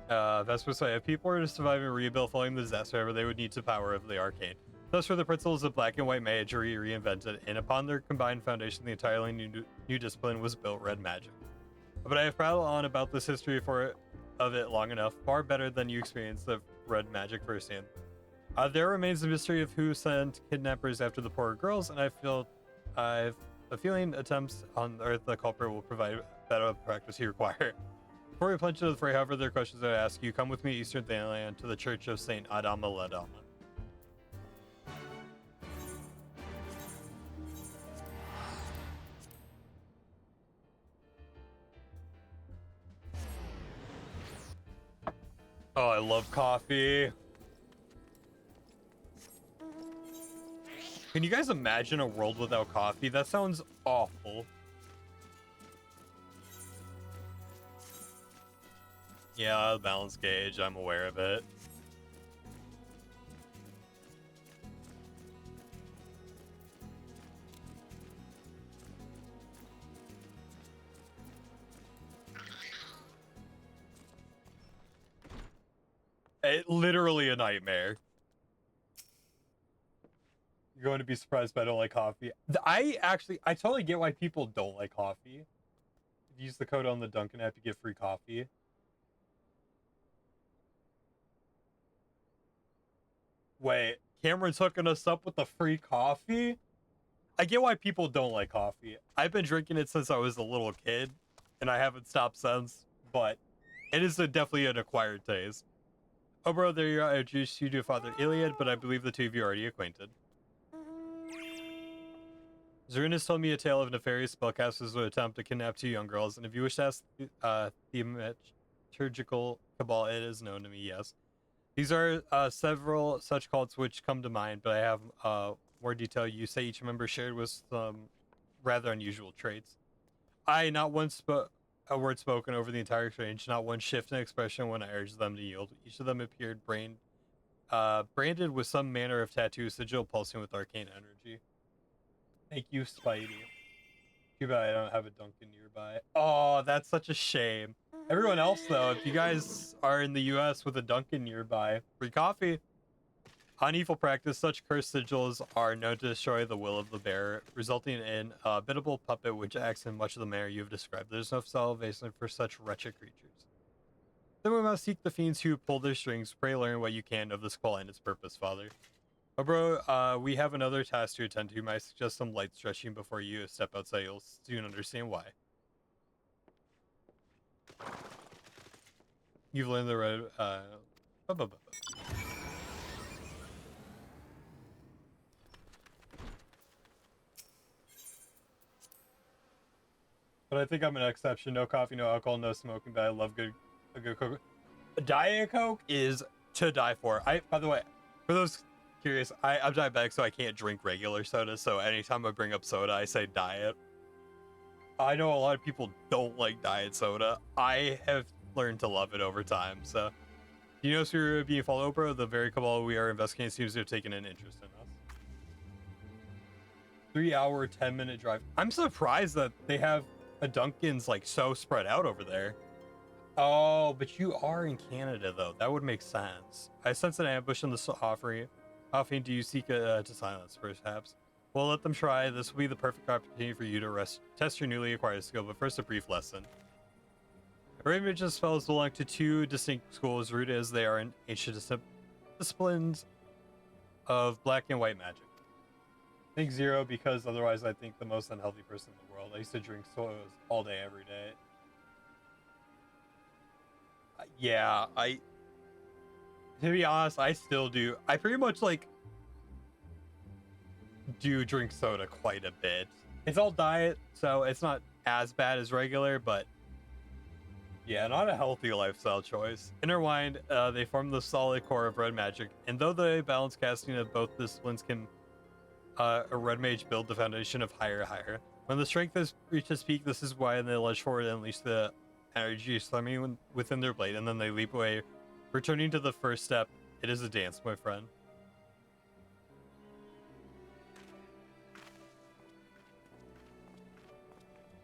Vesper say, if people were to survive and rebuild following the disaster, however, they would need the power of the arcane. Thus were the principles of black and white magery reinvented, and upon their combined foundation, the entirely new discipline was built, red magic. But I have prattled on about this history of it long enough, far better than you experienced the red magic firsthand. There remains the mystery of who sent kidnappers after the poor girls, and I've a feeling attempts on Earth the culprit will provide better practice you require. Before we plunge into the fray, however, there are questions I ask you. Come with me, Eastern Thailand, to the Church of Saint Adama Ladama. Oh, I love coffee. Can you guys imagine a world without coffee? That sounds awful. Yeah, the balance gauge, I'm aware of it. Literally a nightmare. You're going to be surprised, but I don't like coffee. I totally get why people don't like coffee. Use the code on the Dunkin' app to get free coffee. Wait, Cameron's hooking us up with the free coffee? I get why people don't like coffee. I've been drinking it since I was a little kid, and I haven't stopped since, but it is definitely an acquired taste. Oh, bro, there you are. I introduced you to Father Iliad, but I believe the two of you are already acquainted. Zarunus told me a tale of nefarious spellcasters who attempt to kidnap two young girls, and if you wish to ask the thaumaturgical cabal, it is known to me, yes. These are several such cults which come to mind, but I have more detail. You say each member shared with some rather unusual traits. Not one a word spoken over the entire exchange, not one shift in expression when I urged them to yield. Each of them appeared branded with some manner of tattoo, sigil pulsing with arcane energy. Thank you, Spidey. Too bad I don't have a Dunkin' nearby. Oh, that's such a shame. Everyone else, though, if you guys are in the US with a Dunkin' nearby, free coffee. On evil practice, such cursed sigils are known to destroy the will of the bearer, resulting in a biddable puppet which acts in much of the manner you have described. There's no salvation for such wretched creatures. Then we must seek the fiends who pull their strings. Pray learn what you can of this call and its purpose, Father. Oh, bro, we have another task to attend to. Might suggest some light stretching before you step outside. You'll soon understand why. You've learned the red. But I think I'm an exception. No coffee, no alcohol, no smoking. But I love a good Coke. A Diet Coke is to die for. By the way, for those curious, I'm diabetic, so I can't drink regular soda. So anytime I bring up soda, I say diet. I know a lot of people don't like diet soda. I have learned to love it over time. So, you know, if you're being followed, bro, the very cabal we are investigating seems to have taken an interest in us. 3-hour, 10-minute drive. I'm surprised that they have a Dunkin's like so spread out over there. Oh, but you are in Canada, though. That would make sense. I sense an ambush in the offering. Offering, do you seek to silence, perhaps? Well, let them try. This will be the perfect opportunity for you to test your newly acquired skill, but first a brief lesson. Raven's spells belong to two distinct schools, rooted as they are in ancient disciplines of black and white magic. Think 0 because otherwise I think the most unhealthy person in the world. I used to drink sodas all day, every day. Yeah, to be honest, I still do. I pretty much like do drink soda quite a bit. It's all diet, so it's not as bad as regular, but yeah, not a healthy lifestyle choice. Intertwined, they form the solid core of red magic, and though the balance casting of both disciplines can a red mage build the foundation of higher. When the strength has reached its peak, this is why they lunge forward and unleash the energy slamming within their blade, and then they leap away, returning to the first step. It is a dance, my friend.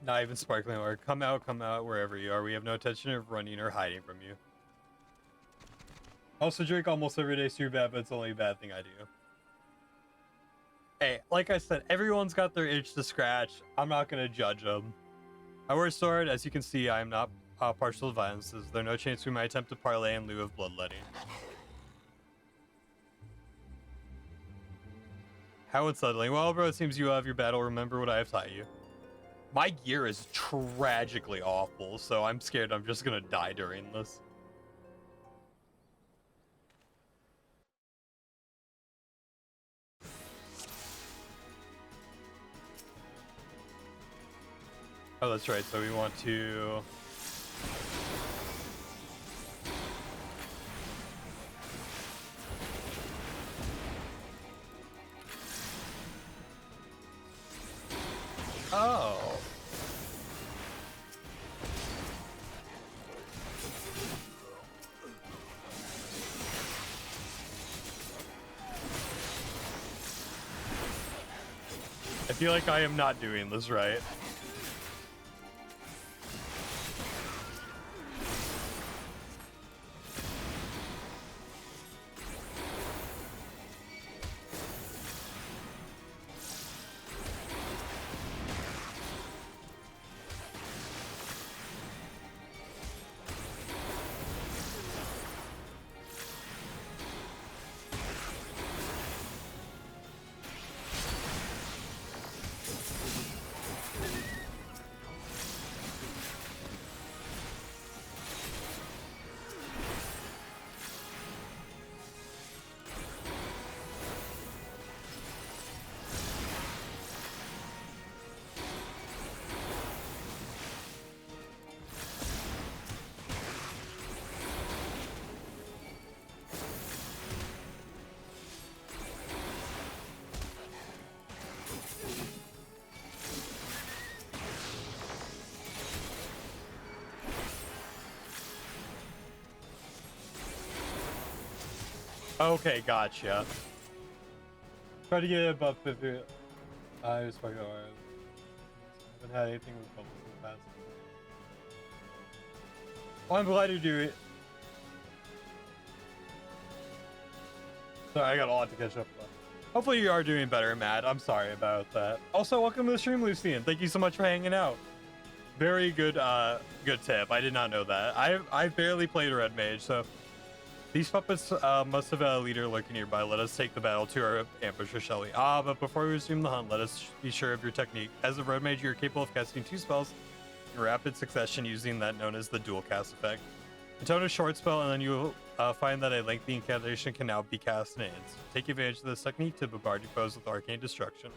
Not even sparkling water. Come out, wherever you are. We have no intention of running or hiding from you. Also drink almost every day, super bad, but it's only a bad thing I do. Hey, like I said, everyone's got their itch to scratch. I'm not gonna judge them. I wear a sword. As you can see, I am not partial to violences. There are no change between my attempt to parlay in lieu of bloodletting. How unsettling. Well, bro, it seems you have your battle. Remember what I have taught you. My gear is tragically awful, so I'm scared I'm just gonna die during this. Oh, that's right. So we want to... Oh. I feel like I am not doing this right. Okay, gotcha. Try to get above 50. I was fucking hard. Haven't had anything with bubbles in the past. Well, I'm glad you do it. Sorry, I got a lot to catch up on. Hopefully you are doing better, Matt. I'm sorry about that. Also, welcome to the stream, Lucian. Thank you so much for hanging out. Very good, good tip. I did not know that. I've barely played Red Mage, so these puppets must have a leader lurking nearby. Let us take the battle to our ambusher, shall we? But before we resume the hunt, let us be sure of your technique. As a Red Mage, you're capable of casting 2 spells in rapid succession using that known as the dual cast effect. Intone a short spell, and then you will find that a lengthy incantation can now be cast in an instant. Take advantage of this technique to bombard your foes with arcane destruction.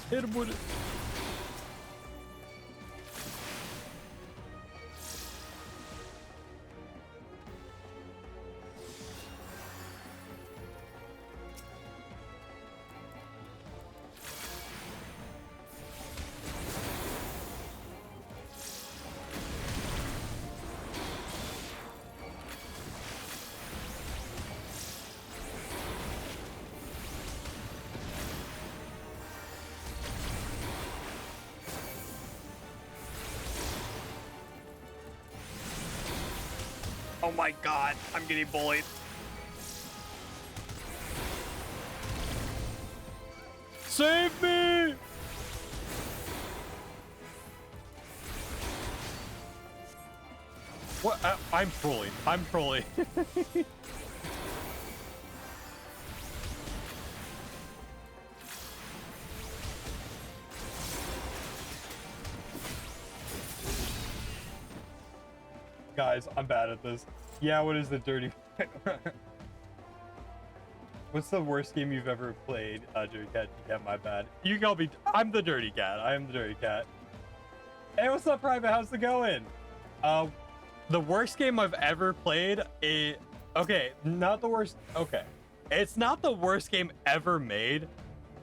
Hit him with it. Oh my god, I'm getting bullied. Save me! What? I'm trolling. I'm trolling. Guys, I'm bad at this. Yeah, what is the dirty... What's the worst game you've ever played, Dirty Cat? Yeah, my bad. You call me... I'm the Dirty Cat. I am the Dirty Cat. Hey, what's up, Private? How's it going? The worst game I've ever played is... Okay, not the worst... Okay. It's not the worst game ever made,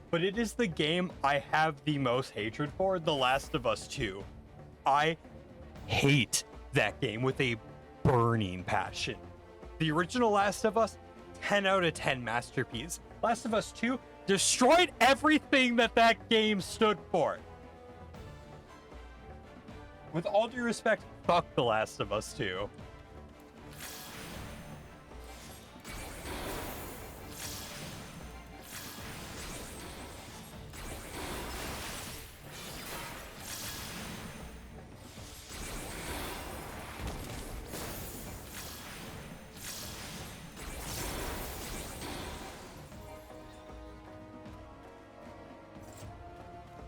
but it is the game I have the most hatred for, The Last of Us 2. I hate that game with a burning passion. The original Last of Us, 10 out of 10 masterpiece. Last of Us 2 destroyed everything that game stood for. With all due respect, fuck The Last of Us 2.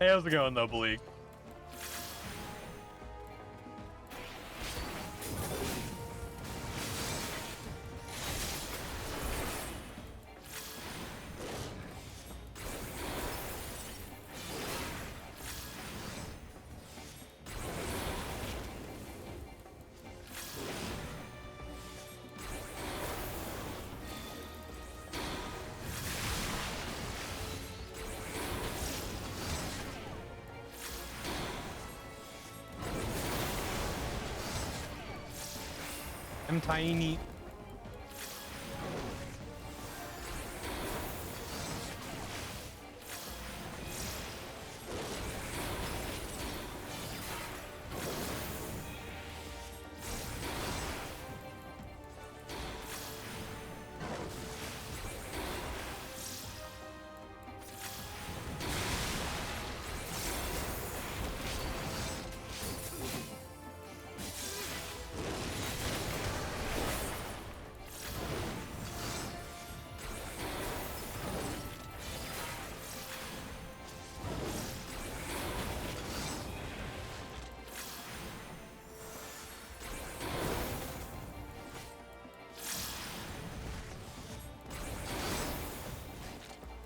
Hey, how's it going, though, Bleak? I'm tiny.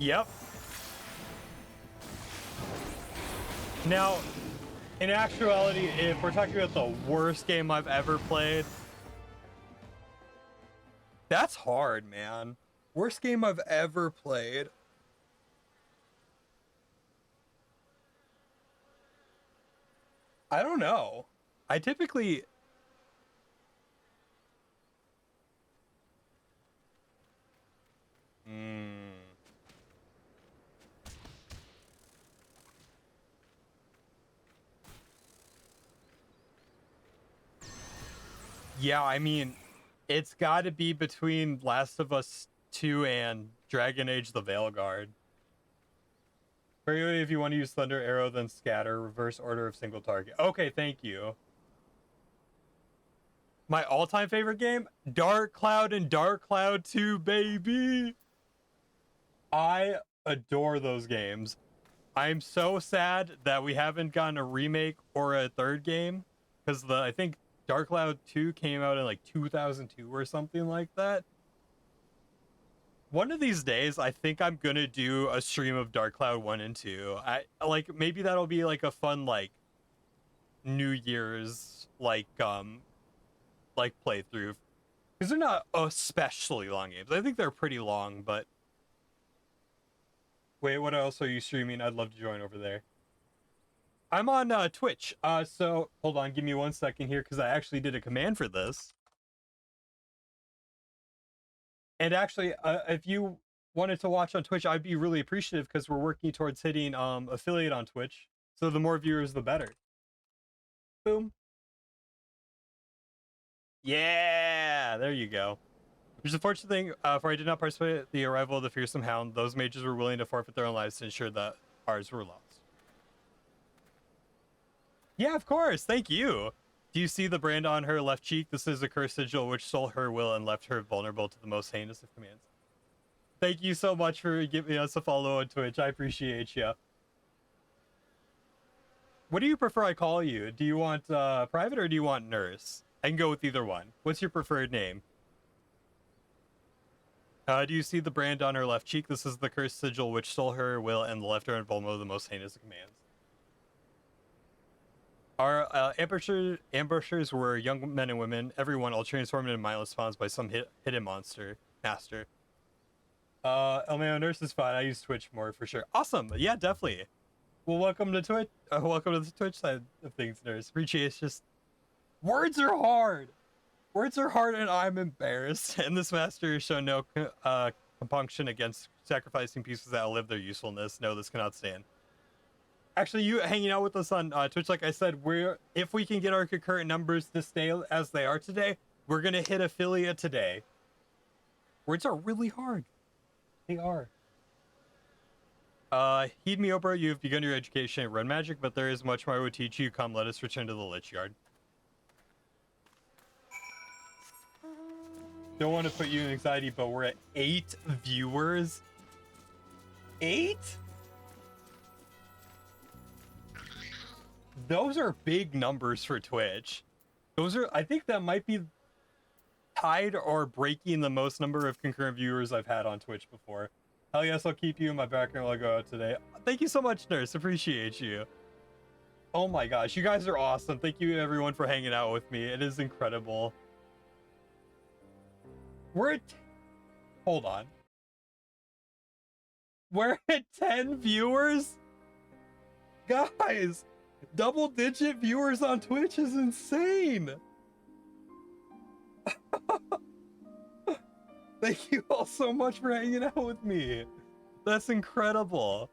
Yep. Now, in actuality, if we're talking about the worst game I've ever played, that's hard, man. Worst game I've ever played. I don't know. I typically... Yeah, I mean, it's got to be between Last of Us 2 and Dragon Age the Veilguard. Particularly if you want to use Thunder Arrow, then Scatter, reverse order of single target. Okay, thank you. My all-time favorite game? Dark Cloud and Dark Cloud 2, baby! I adore those games. I'm so sad that we haven't gotten a remake or a third game, because I think Dark Cloud 2 came out in like 2002 or something like that. One of these days, I think I'm gonna do a stream of Dark Cloud 1 and 2. Maybe that'll be like a fun like New Year's playthrough. Because they're not especially long games. I think they're pretty long, but wait, what else are you streaming? I'd love to join over there. I'm on Twitch. So hold on, give me 1 second here because I actually did a command for this. And actually, if you wanted to watch on Twitch, I'd be really appreciative because we're working towards hitting affiliate on Twitch. So the more viewers, the better. Boom. Yeah, there you go. Which is a fortunate thing, for I did not participate in the arrival of the fearsome hound. Those mages were willing to forfeit their own lives to ensure that ours were lost. Yeah, of course. Thank you. Do you see the brand on her left cheek? This is a cursed sigil which stole her will and left her vulnerable to the most heinous of commands. Thank you so much for giving us a follow on Twitch. I appreciate you. What do you prefer I call you? Do you want private or do you want nurse? I can go with either one. What's your preferred name? Do you see the brand on her left cheek? This is the cursed sigil which stole her will and left her invulnerable to the most heinous of commands. Our ambushers were young men and women, everyone all transformed into mindless spawns by some hidden master. LMAO nurse is fine. I use Twitch more for sure. Awesome. Yeah, definitely. Well, welcome to Twitch. Welcome to the Twitch side of things, nurse. Appreciate it. Just words are hard. Words are hard, and I'm embarrassed. And this master has shown no compunction against sacrificing pieces that outlive their usefulness. No, this cannot stand. Actually, you hanging out with us on Twitch, like I said, if we can get our concurrent numbers to stay as they are today, we're gonna hit affiliate today. Words are really hard. They are. Heed me, Oprah. You have begun your education at Red Magic, but there is much more I would teach you. Come, let us return to the Lich Yard. Don't want to put you in anxiety, but we're at 8 viewers. 8? Those are big numbers for Twitch. I think that might be tied or breaking the most number of concurrent viewers I've had on Twitch before. Hell yes, I'll keep you in my background while I go out today. Thank you so much, nurse. Appreciate you. Oh my gosh, you guys are awesome. Thank you everyone for hanging out with me. It is incredible. Hold on. We're at 10 viewers? Guys, double-digit viewers on Twitch is insane. Thank you all so much for hanging out with me. That's incredible.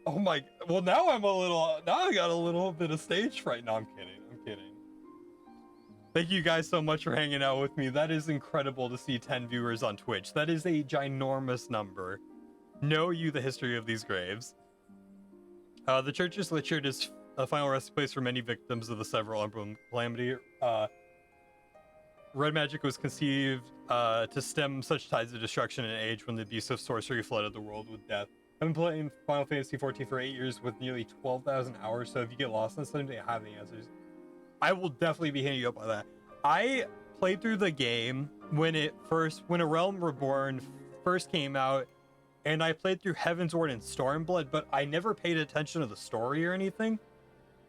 Oh my, well now I got a little bit of stage fright. No, I'm kidding. Thank you guys so much for hanging out with me. That is incredible to see 10 viewers on Twitch. That is a ginormous number. Know you the history of these graves. The church's Lich Yard is a final resting place for many victims of the several Umbral Calamity. Red magic was conceived to stem such tides of destruction in an age when the abuse of sorcery flooded the world with death. I've been playing Final Fantasy XIV for 8 years with nearly 12,000 hours, so if you get lost in something, I have the answers. I will definitely be hitting you up on that. I played through the game when A Realm Reborn first came out, and I played through Heaven's Ward and Stormblood, but I never paid attention to the story or anything.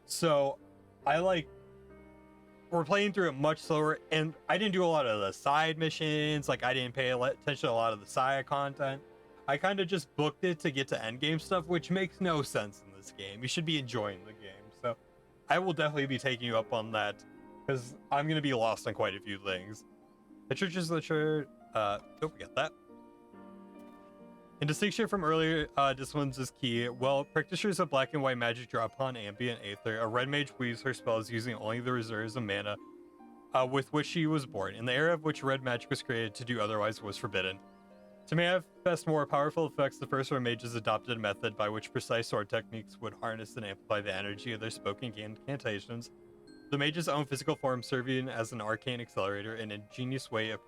So we're playing through it much slower, and I didn't do a lot of the side missions. Like, I didn't pay attention to a lot of the side content. I kind of just booked it to get to endgame stuff, which makes no sense in this game. You should be enjoying the game. So I will definitely be taking you up on that, because I'm going to be lost on quite a few things. The church is the church. Don't forget that. In distinction from earlier disciplines is key. Well, practitioners of black and white magic draw upon ambient aether. A red mage weaves her spells using only the reserves of mana with which she was born. In the era of which red magic was created, to do otherwise was forbidden. To manifest more powerful effects, the first red mages adopted a method by which precise sword techniques would harness and amplify the energy of their spoken incantations. The mage's own physical form serving as an arcane accelerator, an ingenious way of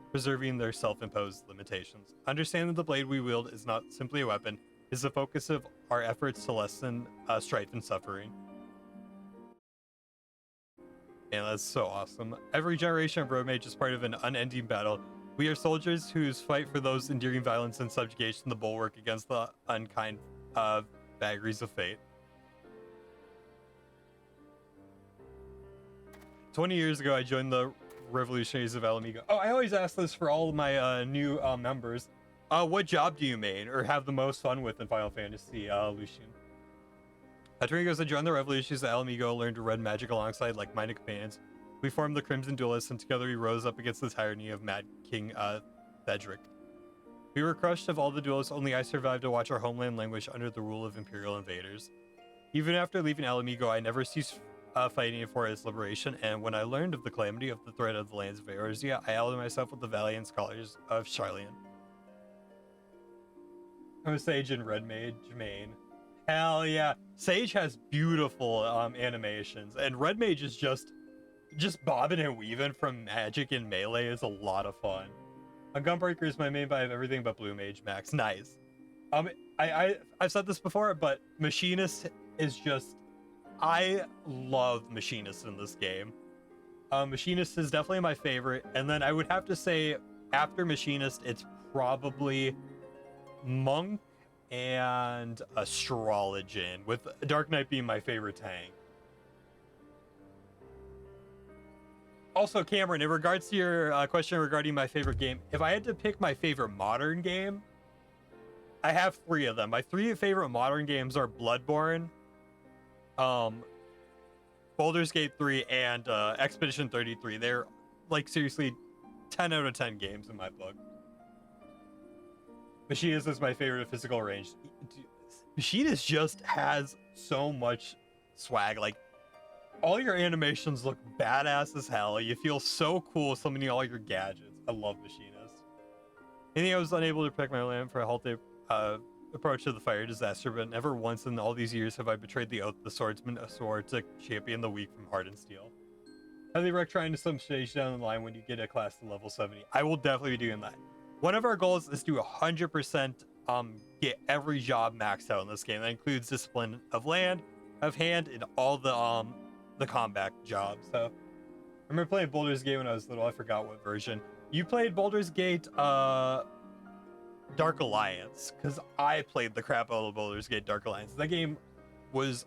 preserving their self-imposed limitations. Understand that the blade we wield is not simply a weapon, it is the focus of our efforts to lessen strife and suffering. And that's so awesome. Every generation of road mage is part of an unending battle. We are soldiers whose fight for those enduring violence and subjugation the bulwark against the unkind vagaries of fate. 20 years ago, I joined the Revolutionaries of Alamigo. Oh, I always ask this for all of my new members. What job do you main or have the most fun with in Final Fantasy, Lucian? Goes, I joined the Revolutionaries of Alamigo, learned to red magic alongside like-minded companions. We formed the Crimson Duelists, and together we rose up against the tyranny of Mad King Thedric. We were crushed of all the duelists, only I survived to watch our homeland languish under the rule of Imperial invaders. Even after leaving Alamigo, I never ceased fighting for its liberation, and when I learned of the calamity of the threat of the lands of Eorzea, I allied myself with the valiant scholars of Sharlayan. I'm a Sage and Red Mage main. Hell yeah. Sage has beautiful animations, and Red Mage is just bobbing and weaving from magic and melee is a lot of fun. Gunbreaker is my main, but I have everything but Blue Mage Max. Nice. I've said this before, but Machinist is just, I love Machinist in this game. Machinist is definitely my favorite, and then I would have to say after Machinist, it's probably Monk and Astrologian, with Dark Knight being my favorite tank. Also, Cameron, in regards to your question regarding my favorite game, if I had to pick my favorite modern game, I have 3 of them. My 3 favorite modern games are Bloodborne, Baldur's Gate 3, and Expedition 33. They're, like, seriously 10 out of 10 games in my book. Machinist is my favorite physical range. Machinist just has so much swag. Like, all your animations look badass as hell. You feel so cool summoning all your gadgets. I love Machinist. I think I was unable to protect my land for a healthy approach to the fire disaster, but never once in all these years have I betrayed the oath of the swordsman, a sword to champion the weak from hardened steel. Highly recommend trying to some stage down the line when you get a class to level 70. I will definitely be doing that. One of our goals is to 100% get every job maxed out in this game. That includes discipline of land, of hand, and all the combat jobs. So I remember playing Baldur's Gate when I was little. I forgot what version. You played Baldur's Gate Dark Alliance, because I played the crap out of Baldur's Gate Dark Alliance. That game is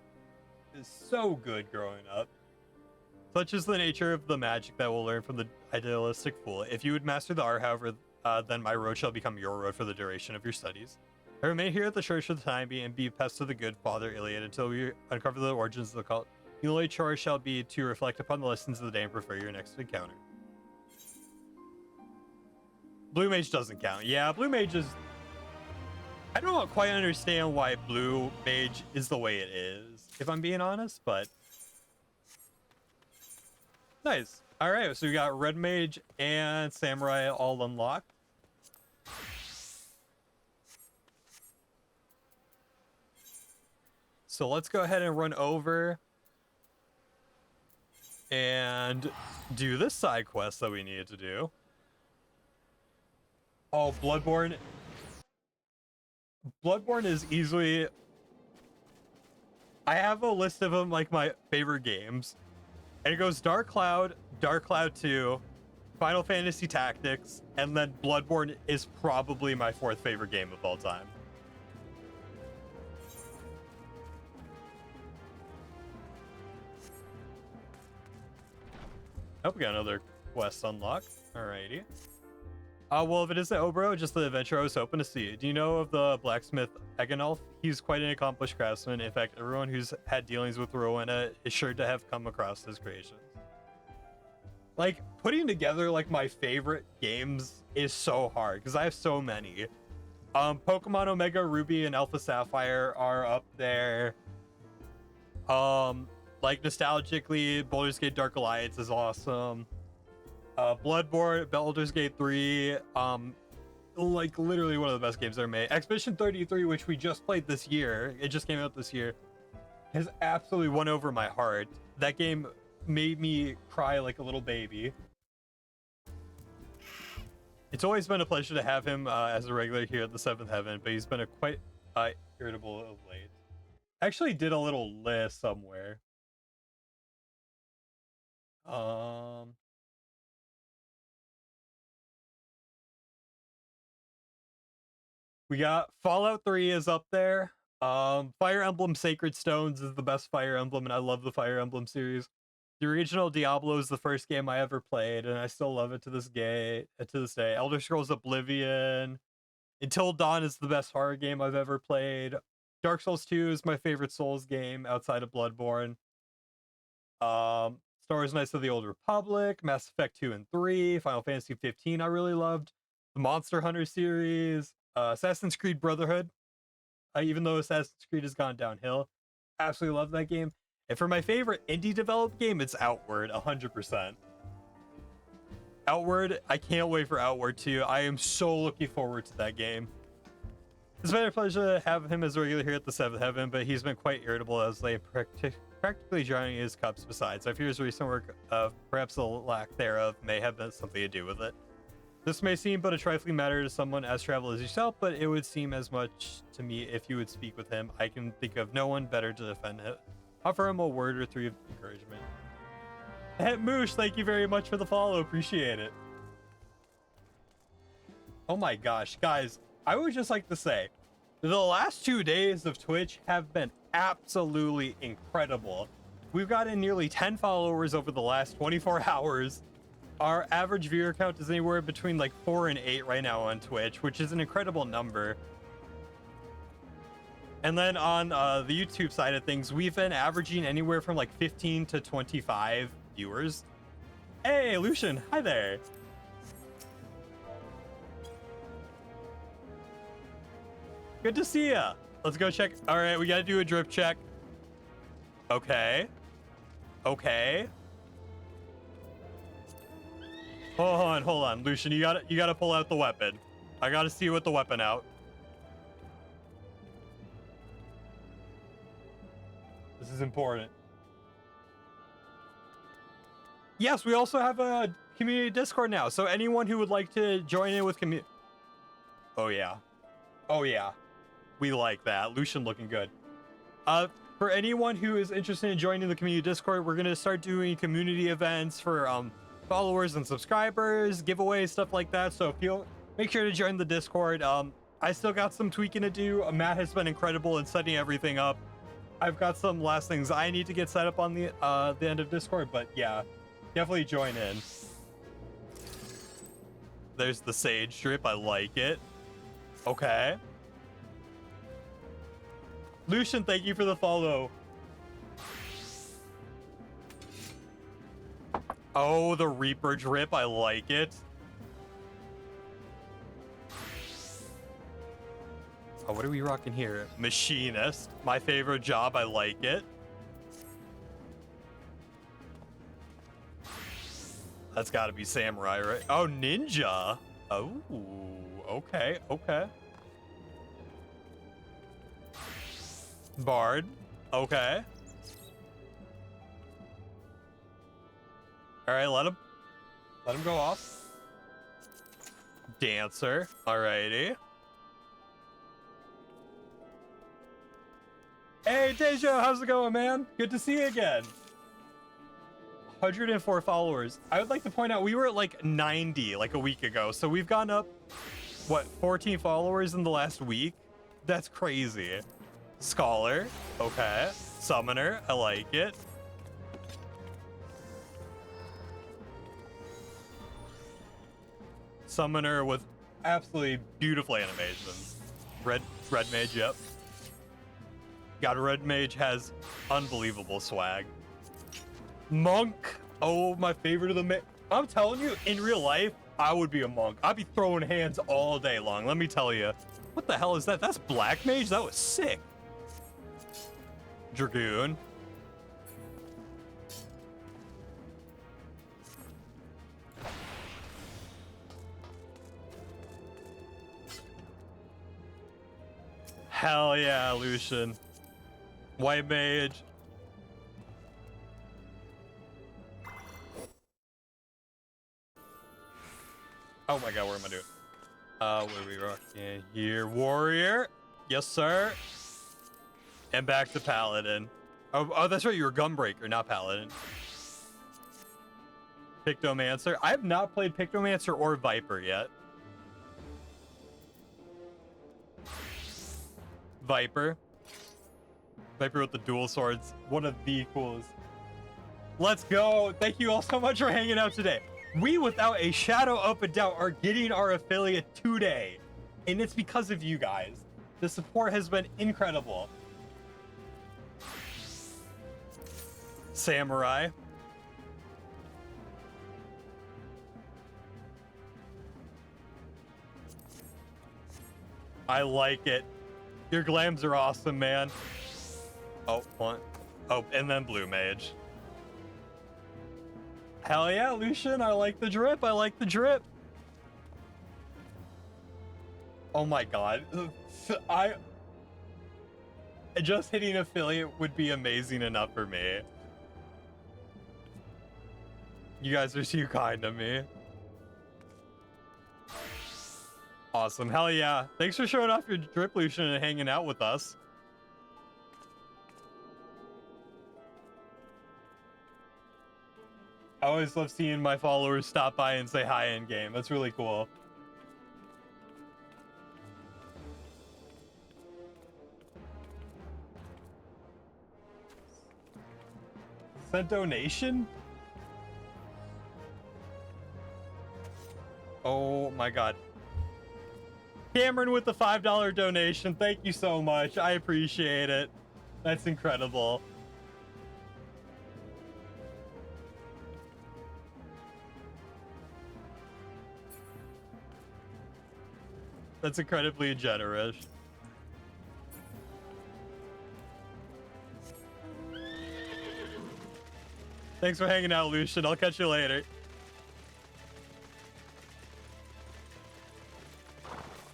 so good growing up. Such is the nature of the magic that we'll learn from the idealistic fool. If you would master the art, however, then my road shall become your road for the duration of your studies. I remain here at the church for the time being and be pest to the good Father Iliad until we uncover the origins of the cult. Your only chore shall be to reflect upon the lessons of the day and prefer your next encounter. Blue Mage doesn't count. Yeah, Blue Mage is... I don't quite understand why Blue Mage is the way it is, if I'm being honest, but... Nice. Alright, so we got Red Mage and Samurai all unlocked. So let's go ahead and run over and do this side quest that we needed to do. Oh, Bloodborne. Bloodborne is easily... I have a list of them, like, my favorite games. And it goes Dark Cloud 2, Final Fantasy Tactics, and then Bloodborne is probably my 4th favorite game of all time. Oh, we got another quest unlocked. Alrighty. Well, if it isn't Obro, just the adventure I was hoping to see. Do you know of the blacksmith Eganolf? He's quite an accomplished craftsman. In fact, everyone who's had dealings with Rowena is sure to have come across his creations. Like, putting together, like, my favorite games is so hard, because I have so many. Pokemon Omega Ruby and Alpha Sapphire are up there. Like, nostalgically, Baldur's Gate Dark Alliance is awesome. Bloodborne, Baldur's Gate 3, like, literally one of the best games ever made. Expedition 33, which we just played this year, it just came out this year, has absolutely won over my heart. That game made me cry like a little baby. It's always been a pleasure to have him as a regular here at the 7th Heaven, but he's been a quite irritable of late. I actually did a little list somewhere. We got Fallout 3 is up there. Fire Emblem Sacred Stones is the best Fire Emblem, and I love the Fire Emblem series. The original Diablo is the first game I ever played, and I still love it to this day. Elder Scrolls Oblivion. Until Dawn is the best horror game I've ever played. Dark Souls 2 is my favorite Souls game outside of Bloodborne. Star Wars Knights of the Old Republic, Mass Effect 2 and 3, Final Fantasy 15 I really loved. The Monster Hunter series, Assassin's Creed Brotherhood. Even though Assassin's Creed has gone downhill, absolutely love that game. And for my favorite indie developed game, it's Outward, 100%. Outward, I can't wait for Outward 2. I am so looking forward to that game. It's been a pleasure to have him as a regular here at the Seventh Heaven, but he's been quite irritable as they practically drowning his cups besides. I fear his recent work, perhaps the lack thereof, may have been something to do with it. This may seem but a trifling matter to someone as traveled as yourself, but it would seem as much to me if you would speak with him. I can think of no one better to defend him. Offer him a word or three of encouragement. Het Moosh, thank you very much for the follow. Appreciate it. Oh my gosh, guys, I would just like to say, the last 2 days of Twitch have been absolutely incredible. We've gotten nearly 10 followers over the last 24 hours. Our average viewer count is anywhere between like 4 and 8 right now on Twitch, which is an incredible number. And then on the YouTube side of things, we've been averaging anywhere from like 15 to 25 viewers. Hey, Lucian, hi there. Good to see ya. Let's go check. All right, we gotta do a drip check. Okay. Okay. Hold on, Lucian. You gotta pull out the weapon. I gotta see you with the weapon out. This is important. Yes, we also have a community Discord now. So anyone who would like to join in with community. Oh yeah. Oh yeah. We like that. Lucian looking good. For anyone who is interested in joining the community Discord, we're gonna start doing community events for followers and subscribers, giveaways, stuff like that. So if you'll make sure to join the Discord. I still got some tweaking to do. Matt has been incredible in setting everything up. I've got some last things I need to get set up on the end of Discord, but yeah, definitely join in. There's the sage strip. I like it. Okay. Lucian, thank you for the follow. Oh, the Reaper drip. I like it. Oh, what are we rocking here? Machinist. My favorite job. I like it. That's got to be samurai, right? Oh, ninja. Oh, okay. Okay. Bard. Okay. All right, let him go off. Dancer. Alrighty. Hey, Tejo, how's it going, man? Good to see you again. 104 followers. I would like to point out we were at like 90 like a week ago. So we've gone up, what, 14 followers in the last week? That's crazy. Scholar. Okay. Summoner. I like it. Summoner with absolutely beautiful animations. Red mage, yep. God, red mage has unbelievable swag. Monk. Oh, my favorite of the mage. I'm telling you, in real life, I would be a monk. I'd be throwing hands all day long. Let me tell you. What the hell is that? That's black mage? That was sick. Dragoon. Hell yeah, Lucian. White mage. Oh my god, where am I doing? Where are we rocking here? Warrior. Yes, sir. And back to Paladin. Oh, that's right, you were Gunbreaker, not Paladin. Pictomancer. I have not played Pictomancer or Viper yet. Viper. Viper with the dual swords. One of the coolest. Let's go. Thank you all so much for hanging out today. We, without a shadow of a doubt, are getting our affiliate today. And it's because of you guys. The support has been incredible. Samurai. I like it. Your glams are awesome, man. Oh, one. Oh, and then blue mage. Hell yeah, Lucian, I like the drip, I like the drip. Oh my god. Just hitting affiliate would be amazing enough for me. You guys are too kind to me. Awesome, hell yeah. Thanks for showing off your drip, Lucian, and hanging out with us. I always love seeing my followers stop by and say hi in game. That's really cool. Sent donation? Oh my god. Cameron with the $5 donation. Thank you so much. I appreciate it. That's incredible. That's incredibly generous. Thanks for hanging out, Lucian. I'll catch you later.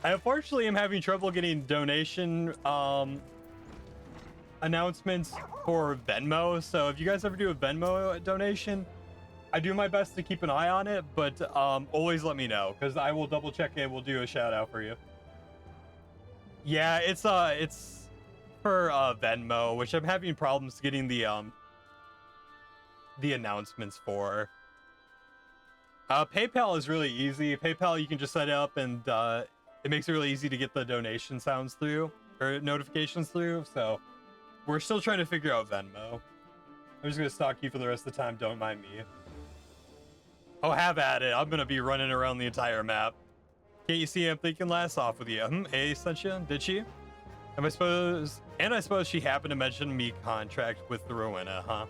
I unfortunately am having trouble getting donation announcements for Venmo. So if you guys ever do a Venmo donation, I do my best to keep an eye on it, but always let me know because I will double check it. We'll do a shout out for you. Yeah, it's for Venmo, which I'm having problems getting the announcements for. PayPal is really easy. PayPal, you can just set it up and it makes it really easy to get the donation sounds through or notifications through. So we're still trying to figure out Venmo. I'm just gonna stalk you for the rest of the time. Don't mind me. Oh, have at it. I'm gonna be running around the entire map. Can't you see I'm thinking last off with you? Hey, Sunshine, did she? I suppose she happened to mention me contract with the Rowena, huh?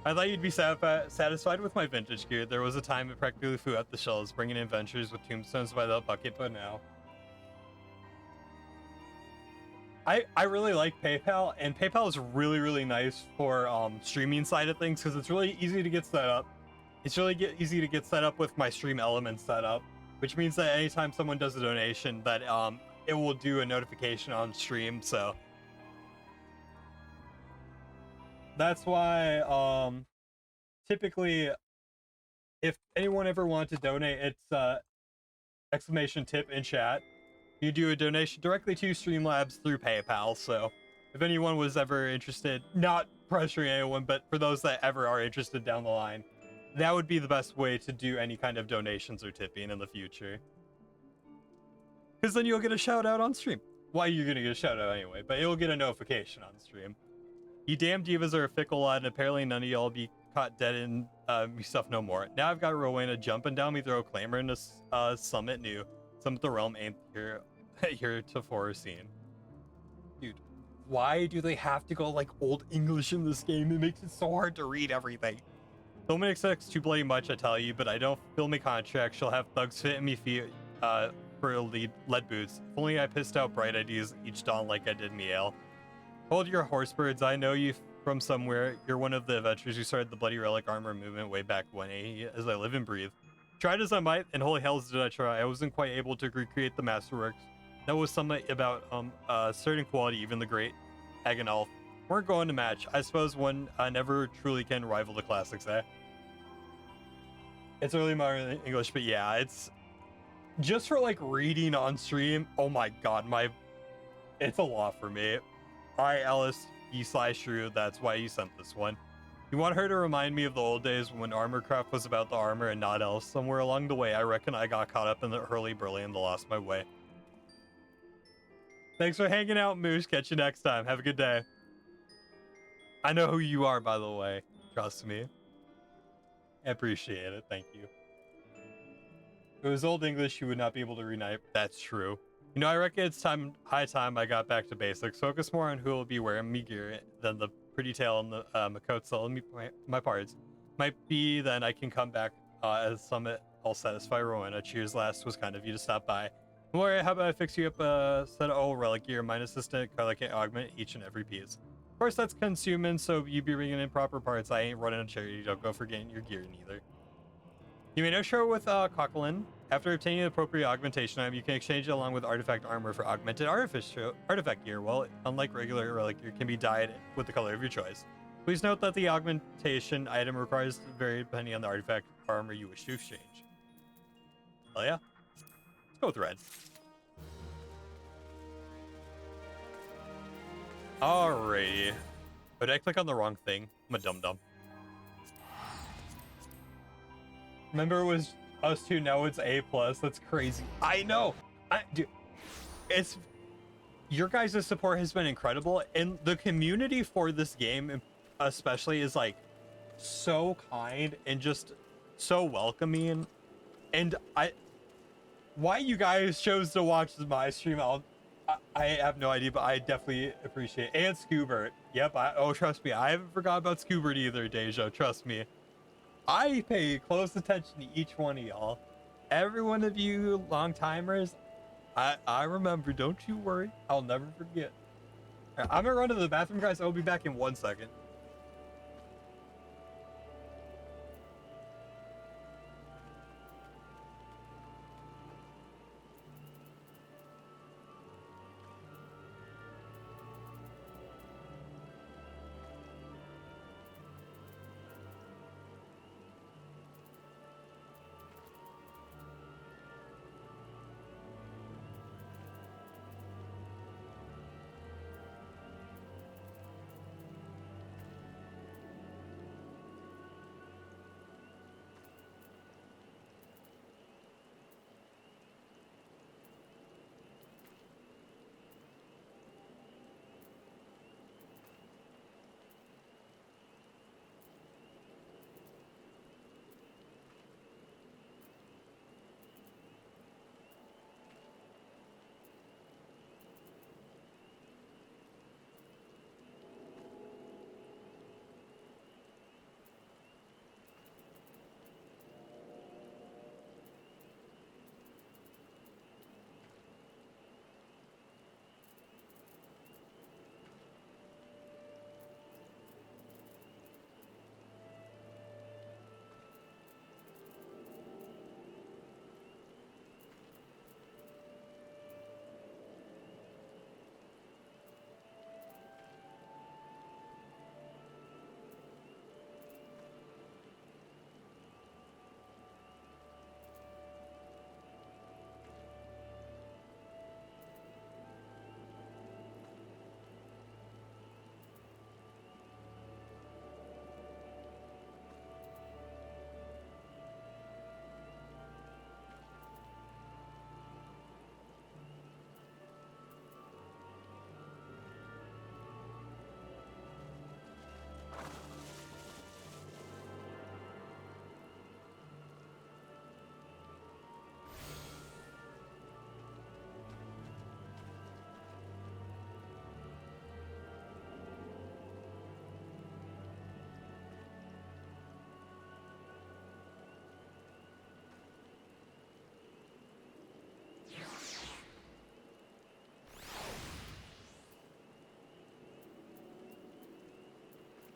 I thought you'd be satisfied with my vintage gear. There was a time it practically flew out the shelves, bringing in adventures with tombstones by the bucket, but now. I really like PayPal, and PayPal is really, really nice for streaming side of things because it's really easy to get set up. It's really easy to get set up with my stream elements set up, which means that anytime someone does a donation, that it will do a notification on stream. So that's why typically if anyone ever wanted to donate, it's exclamation tip in chat. You do a donation directly to Streamlabs through PayPal. So if anyone was ever interested, not pressuring anyone, but for those that ever are interested down the line, that would be the best way to do any kind of donations or tipping in the future. Because then you'll get a shout out on stream. Well, you're going to get a shout out anyway, but you'll get a notification on stream. You damn divas are a fickle lot, and apparently none of y'all be caught dead in me stuff no more. Now I've got Rowena jumping down me throat, clamoring to summit new. Some of the realm ain't here to foreseen. Dude, why do they have to go like old English in this game? It makes it so hard to read everything. Don't expect too bloody much, I tell you, but I don't fill me contract. She'll have thugs fit in me feet for lead boots. If only I pissed out bright ideas each dawn like I did Miel. Hold your horse birds. I know you from somewhere. You're one of the adventurers who started the Bloody Relic armor movement way back when, as I live and breathe. Tried as I might, and holy hells did I try. I wasn't quite able to recreate the masterworks. That was something about certain quality, even the great Agonolf weren't going to match. I suppose one never truly can rival the classics, eh? It's early modern English, but yeah, it's just for like reading on stream. Oh my god, it's a lot for me. All right, Alice, E/Shrew, that's why you sent this one. You want her to remind me of the old days when Armorcraft was about the armor and not else. Somewhere along the way, I reckon I got caught up in the hurly-burly and lost my way. Thanks for hanging out, Moose. Catch you next time. Have a good day. I know who you are, by the way. Trust me. I appreciate it. Thank you. If it was old English, you would not be able to reunite. That's true. You know, I reckon it's high time I got back to basics. Focus more on who will be wearing me gear than the pretty tail and the Makot selling me my parts. Might be then I can come back as Summit. I'll satisfy Rowena. Cheers, last was kind of you to stop by. Don't worry, how about I fix you up a set of old relic gear? Mine assistant, Carla can't augment each and every piece. Of course, that's consuming, so you be bringing in proper parts. I ain't running a charity. Don't go for getting your gear neither. You may now share with Coquelin. After obtaining an appropriate augmentation item, you can exchange it along with artifact armor for augmented artifact gear. Well, unlike regular relic gear, can be dyed with the color of your choice. Please note that the augmentation item requires to vary depending on the artifact armor you wish to exchange. Oh yeah, let's go with red. Alrighty. But I click on the wrong thing. I'm a dum-dum. Remember it was us two, now it's A+. That's crazy. I know. Dude, it's... Your guys' support has been incredible, and the community for this game especially is like so kind and just so welcoming. And why you guys chose to watch my stream, I have no idea, but I definitely appreciate it. And Scoobert. Yep, oh, trust me, I haven't forgot about Scoobert either, Deja. Trust me. I pay close attention to each one of y'all. Every one of you long-timers, I remember. Don't you worry. I'll never forget. I'm gonna run to the bathroom, guys. I'll be back in 1 second.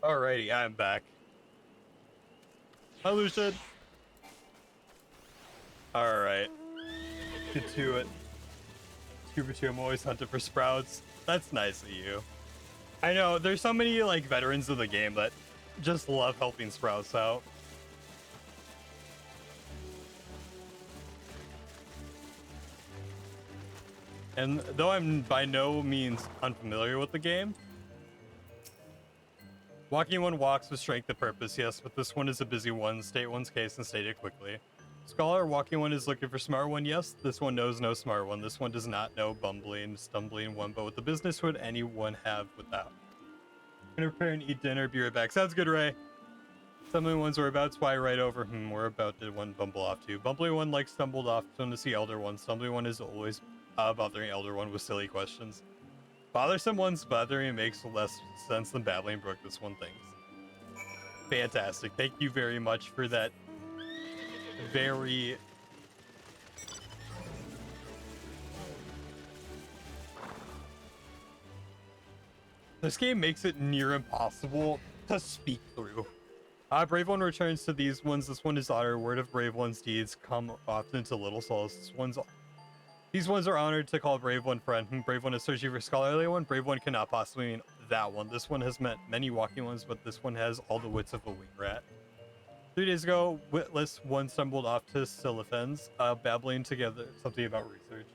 Alrighty, I'm back. Hi, Lucian. Alright. Get to it. Scuba 2, I'm always hunting for sprouts. That's nice of you. I know, there's so many, like, veterans of the game that just love helping sprouts out. And though I'm by no means unfamiliar with the game, walking one walks with strength and purpose, yes, but this one is a busy one. State one's case and state it quickly. Scholar, walking one is looking for smart one, yes. This one knows no smart one. This one does not know bumbling, stumbling one, but what the business would anyone have without? Gonna prepare and eat dinner, be right back. Sounds good, Ray. Stumbling ones we're about to fly right over. We're about to one bumble off too. Bumbling one like stumbled off to see elder one. Stumbling one is always bothering elder one with silly questions. Bothersome one's bothering makes less sense than babbling brook. This one thinks. Fantastic. Thank you very much for that very This game makes it near impossible to speak through. Brave One returns to these ones. This one is honored. Word of Brave One's deeds come often to little souls. These ones are honored to call Brave One friend. Brave One is searching for scholarly one. Brave One cannot possibly mean that one. This one has met many walking ones, but this one has all the wits of a wing rat. 3 days ago, witless one stumbled off to Silifens, babbling together something about research.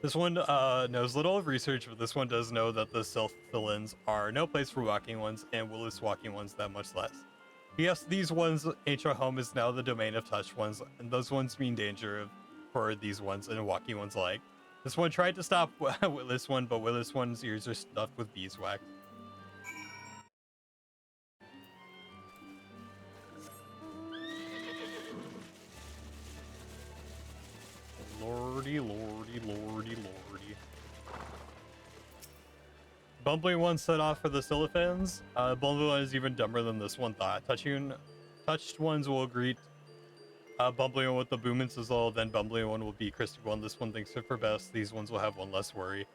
This one knows little of research, but this one does know that the Silifens are no place for walking ones, and witless walking ones that much less. Yes, these ones' ancient home is now the domain of touched ones, and those ones mean danger for these ones and walking ones alike. This one tried to stop witless one, but witless one's ears are stuffed with beeswax. Lordy, lordy, lordy, lordy. Bumbling one set off for the Silifens. Bumbling one is even dumber than this one thought. Touched ones will greet Bumbling one with the booming sizzle, then Bumbling one will be Crispy one. This one thinks it for best. These ones will have one less worry.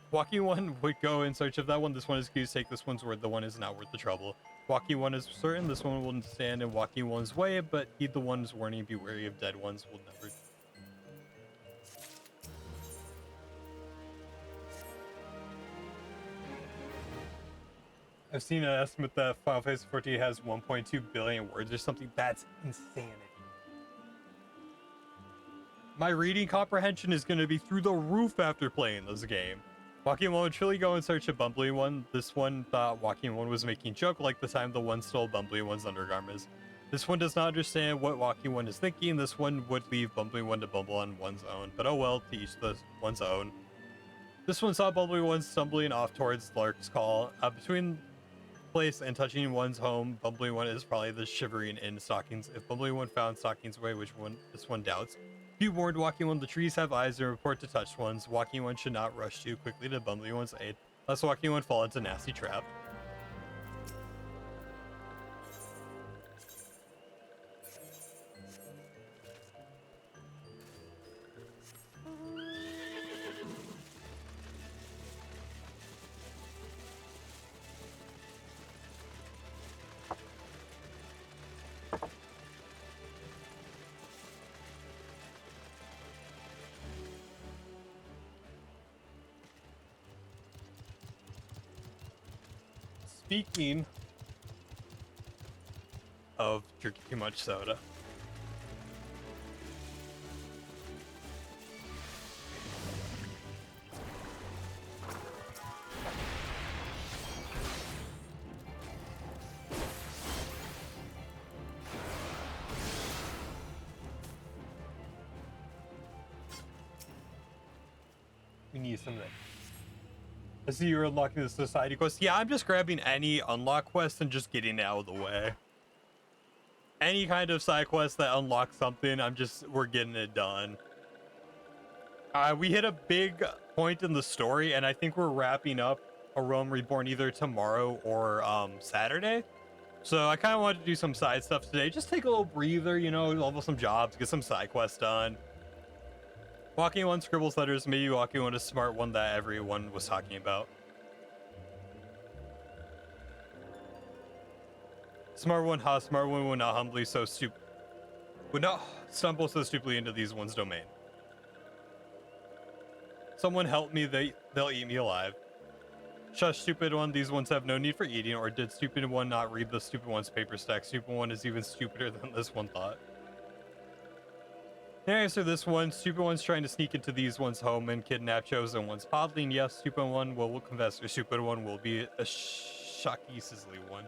Walking one would go in search of that one. This one is excused. Take this one's word. The one is not worth the trouble. Walking one is certain. This one will stand in walking one's way, but heed the one's warning. Be wary of dead ones. Will never. I've seen an estimate that Final Fantasy 14 has 1.2 billion words or something. That's insanity. My reading comprehension is going to be through the roof after playing this game. Walking One would truly go in search of Bumbling One. This one thought Walking One was making joke like the time the one stole Bumbling One's undergarments. This one does not understand what Walking One is thinking. This one would leave Bumbling One to bumble on one's own. But oh well, to each one's own. This one saw Bumbling One stumbling off towards Lark's Call. Between place and touching one's home, Bumbling One is probably the shivering in stockings. If Bumbling One found stockings away, which one this one doubts. Be warned, Walking One, the trees have eyes and report to touched ones. Walking One should not rush too quickly to Bumbling One's aid, lest Walking One fall into a nasty trap. Speaking of drinking too much soda, we need some of that. I see you're unlocking the society quest. Yeah, I'm just grabbing any unlock quest and just getting it out of the way. Any kind of side quest that unlocks something, we're getting it done. We hit a big point in the story, and I think we're wrapping up a Realm Reborn either tomorrow or Saturday. So I kind of wanted to do some side stuff today. Just take a little breather, you know, level some jobs, get some side quests done. Walking One scribbles letters, maybe Walking One is a smart one that everyone was talking about. Smart one, smart one would not humbly so would not stumble so stupidly into these one's domain. Someone help me, they'll eat me alive. Shush, stupid one, these ones have no need for eating, or did stupid one not read the stupid one's paper stack? Stupid one is even stupider than this one thought. The answer this one, stupid one's trying to sneak into these one's home and kidnap chosen one's podling. Yes, stupid one will confess, or stupid one will be a shocky, sizzly one.